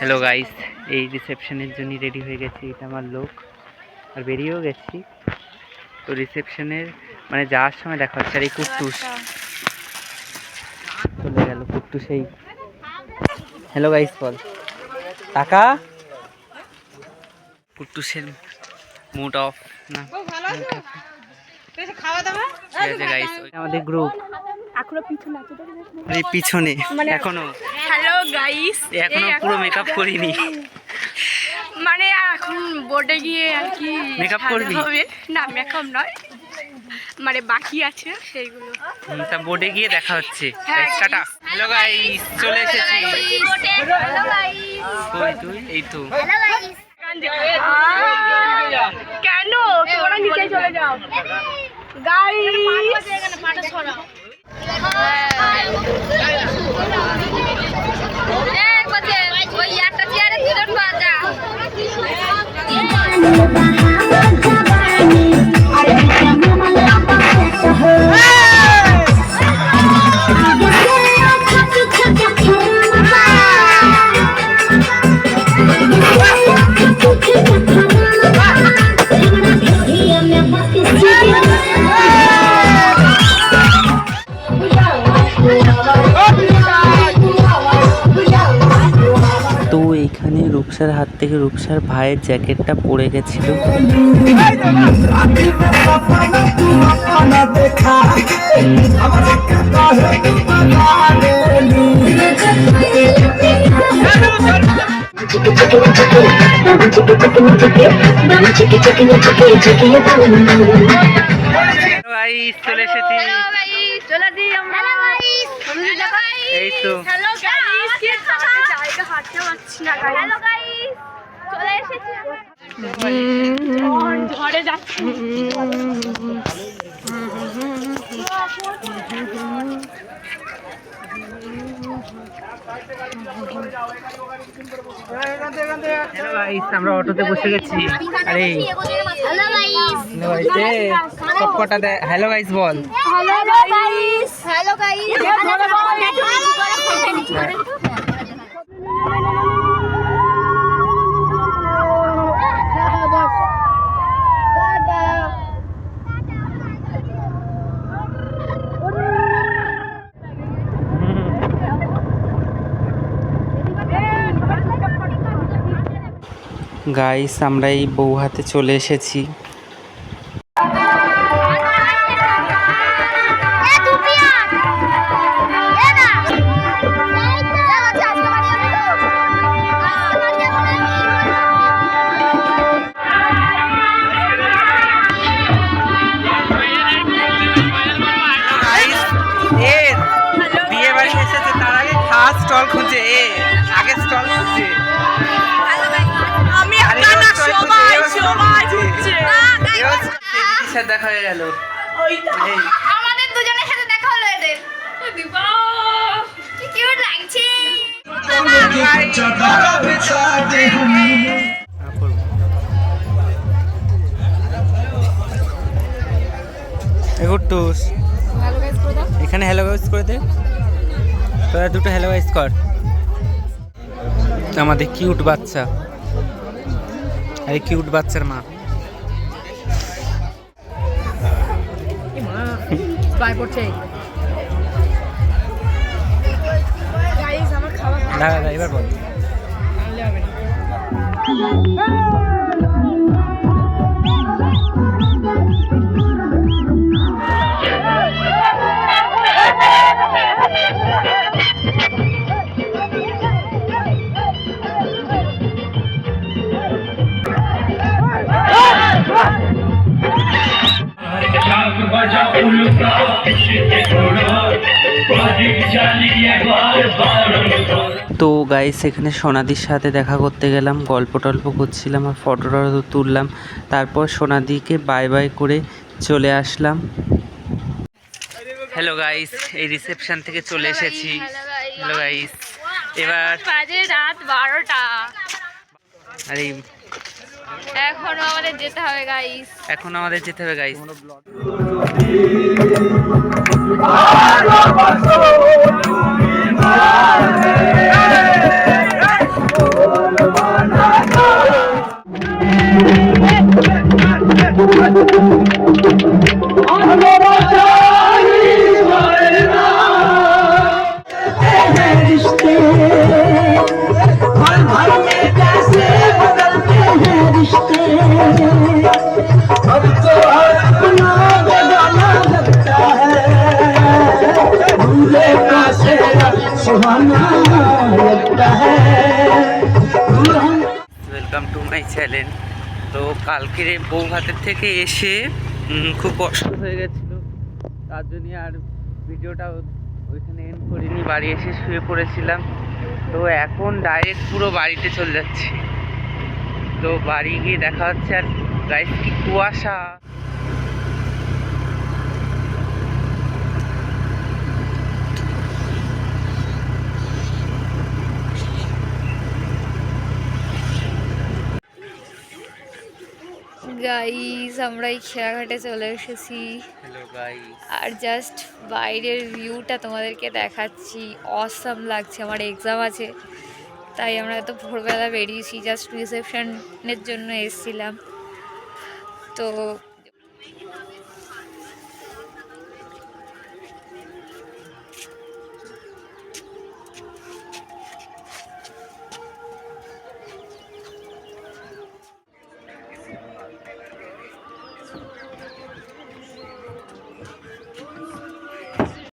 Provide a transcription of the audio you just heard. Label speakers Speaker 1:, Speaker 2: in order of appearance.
Speaker 1: Hello guys, এই রিসেপশনের জন্য ready হয়ে গেছি। এটা আমার লোক, আর বেরিয়েও গেছি। তো রিসেপশনের মানে যাওয়ার সময় দেখা হচ্ছে। আর এই কুট্টুস চলে গেল। কুট্টুস এই হ্যালো গাইস বল টাকা। কুট্টুসের মুড অফ না, আমাদের গ্রুপ পিছনে এখনো
Speaker 2: হ্যালো গাইস,
Speaker 1: এখনো পুরো মেকআপ করিনি।
Speaker 2: মানে এখন বোর্ডে গিয়ে আর কি
Speaker 1: মেকআপ করবি?
Speaker 2: না, মেকআপ নয়, মানে বাকি আছে সেইগুলো।
Speaker 1: তা বোর্ডে গিয়ে দেখা হচ্ছে। টাটা। হ্যালো গাইস, চলে এসেছি। তুই এই তো
Speaker 2: কেন তোমরা নিচে চলে যাও গাইস।
Speaker 1: তো এইখানে রূপসার হাত থেকে রূপসার ভাইয়ের জ্যাকেটটা পড়ে গেছিল। চলে এসেছি। এই তো
Speaker 2: ঝড়ে যাচ্ছি।
Speaker 1: আমরা অটোতে বসে গেছি। আরে সব কটা হ্যালো গাইস বল। গাইস আমরা এই বৌহাতে চলে এসেছি। বিয়ে বাড়ি এসেছে, তার আগে খাস স্টল খুঁজে, আগে স্টল খুঁজছে। দেখা হয়ে গেল,
Speaker 2: আমাদের দুজনের সাথে দেখা হলো। এদের কি কিউট লাগছে।
Speaker 1: এখানে হ্যালো গাইস করে দে, তোরা দুটো হ্যালো গাইস কর। আমাদের কিউট বাচ্চা, আরে কিউট বাচ্চার মা। দাদা এবার বল। তো গাইস এখানে সোনাদির সাথে দেখা করতে গেলাম, গল্প টল্প করছিলাম আর ফটো টটো তুললাম। তারপর সোনাদিকে বাই বাই করে চলে আসলাম। হ্যালো গাইস, এই রিসেপশন থেকে চলে এসেছি। হ্যালো গাইস, এবার
Speaker 2: বাজে রাত 12টা।
Speaker 1: আরে
Speaker 2: এখনো আমাদের যেতে হবে guys.
Speaker 1: Welcome to my channel. তো কালকের এই বৌভাতের থেকে এসে খুব কষ্ট হয়ে গেছিলো, তার জন্য আর ভিডিওটা ওইখানে এন্ড করিনি, বাড়ি এসে শুয়ে পড়েছিলাম। তো এখন ডাইরেক্ট পুরো বাড়িতে চলে যাচ্ছি। তো বাড়ি গিয়ে দেখা হচ্ছে। আর গাইস কি কুয়াশা!
Speaker 3: গাইস আমরা এই খেয়াঘাটে চলে এসেছি
Speaker 1: হ্যালো গাইস।
Speaker 3: আর জাস্ট বাইরের ভিউটা তোমাদেরকে দেখাচ্ছি। অসাম লাগছে, আমার এক্সাম আছে তাই আমরা এত ভোরবেলা বেরিয়েছি, জাস্ট রিসেপশনের জন্য এসেছিলাম। তো